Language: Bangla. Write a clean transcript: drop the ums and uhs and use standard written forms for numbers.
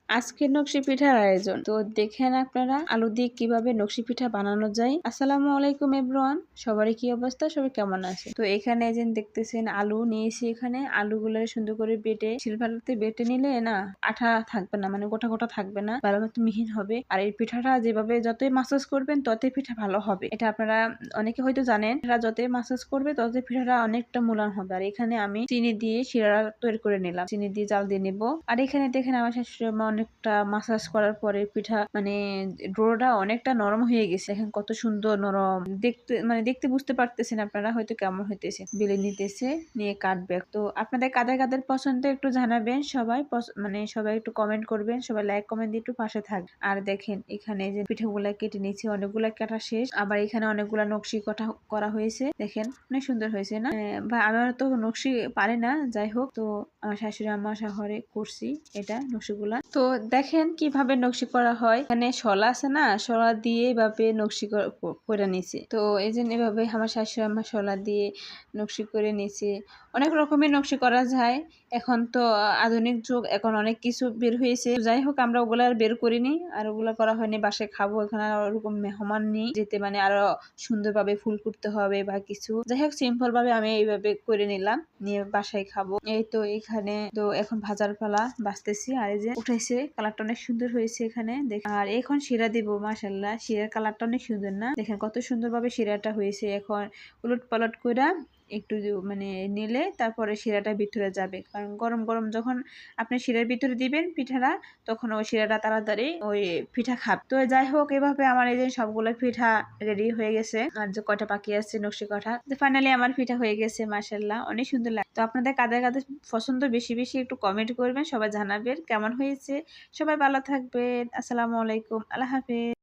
আজকের নকশি পিঠার আয়োজন তো দেখেন আপনারা আলু দিয়ে কিভাবে নকশি পিঠা বানানো যায়। আসসালামু আলাইকুম এভরিওয়ান, সবারই কি অবস্থা, সবাই কেমন আছে? তো এখানে যে দেখতেছেন আলু নিয়েছি, এখানে আলুগুলো সুন্দর করে বেটে শিলপাটাতে বেটে নিলে না আঠা থাকবে না, মানে গোটা গোটা থাকবে না, ভালো মতো মিহিন হবে। আর এই পিঠাটা যেভাবে যতই মাসাজ করবেন ততই পিঠা ভালো হবে, এটা আপনারা অনেকে হয়তো জানেন। যতই মাসাজ করবে ততই পিঠাটা অনেকটা মুলান হবে। আর এখানে আমি চিনি দিয়ে শিরা তৈরি করে নিলাম, চিনি দিয়ে জাল দিয়ে নিব। আর এখানে দেখেন আমার শাশুড়ি মা অনেকটা মাসাজ করার পরে পিঠা মানে ডোটা অনেকটা নরম হয়ে গেছে। এখন কত সুন্দর নরম দেখতে, মানে দেখতে বুঝতে পারতেছেন আপনারা হয়তো কেমন হইতেছে। বেলে নিতেছে, নিয়ে কাটবে। তো আপনাদের কাদের কাদের পছন্দ একটু জানাবেন, সবাই মানে সবাই একটু কমেন্ট করবেন, সবাই লাইক কমেন্ট দিয়ে একটু পাশে থাকবে। আর দেখেন এখানে যে পিঠাগুলা কেটে নিয়েছি, অনেকগুলা কাটা শেষ, আবার এখানে অনেকগুলা নকশি করা হয়েছে। দেখেন অনেক সুন্দর হয়েছে না? বা আমার তো নকশি পারে না, যাই হোক। তো আমার শাশুড়ি আমার শহরে করছি এটা নকশিগুলা। তো দেখেন কিভাবে নকশি করা হয়। এখানে শলা আছে না, শলা দিয়ে এভাবে নকশি করে নিছে। তো এই জন্য এভাবে আমার শাশুড়ি আমার শলা দিয়ে নকশি করে নিছে। অনেক রকমের নকশি করা যায়। এখন তো আধুনিক যুগ, এখন অনেক কিছু বের হয়েছে। যাই হোক, আমরা ওগুলা আর বের করিনি, আর ওগুলা করা হয়নি। বাসায় খাবো, এখানে আর ওরকম মেহমান নেই যেতে মানে আরো সুন্দরভাবে ফুল করতে হবে বা কিছু। যাই হোক, সিম্পল ভাবে আমি এইভাবে করে নিলাম, নিয়ে বাসায় খাবো। এই তো এখানে তো এখন ভাজার পালা, বাঁচতেছি। আর এই যে উঠাইছে, কালারটা অনেক সুন্দর হয়েছে এখানে দেখেন। আর এখন শিরা দিব, মাশাআল্লাহ শিরার কালারটা অনেক সুন্দর না? দেখেন কত সুন্দর ভাবে শিরাটা হয়েছে। এখন উলট পালট কইরা একটু মানে নিলে তারপরে শিরাটা ভিতরে যাবে, কারণ গরম গরম যখন আপনি শিরার ভিতরে দিবেন পিঠাটা, তখন ওই শিরাটা তাড়াতাড়ি ওই পিঠা খাবে। তো যাই হোক, এভাবে আমার এই যে সবগুলো পিঠা রেডি হয়ে গেছে। আর যে কয়টা বাকি আছে নকশি কাঠা, ফাইনালি আমার পিঠা হয়ে গেছে, মাশাআল্লাহ অনেক সুন্দর লাগে। তো আপনাদের কাদের কাদের পছন্দ বেশি বেশি একটু কমেন্ট করবেন, সবাই জানাবেন কেমন হয়েছে। সবাই ভালো থাকবেন, আসসালামু আলাইকুম, আল্লাহ হাফেজ।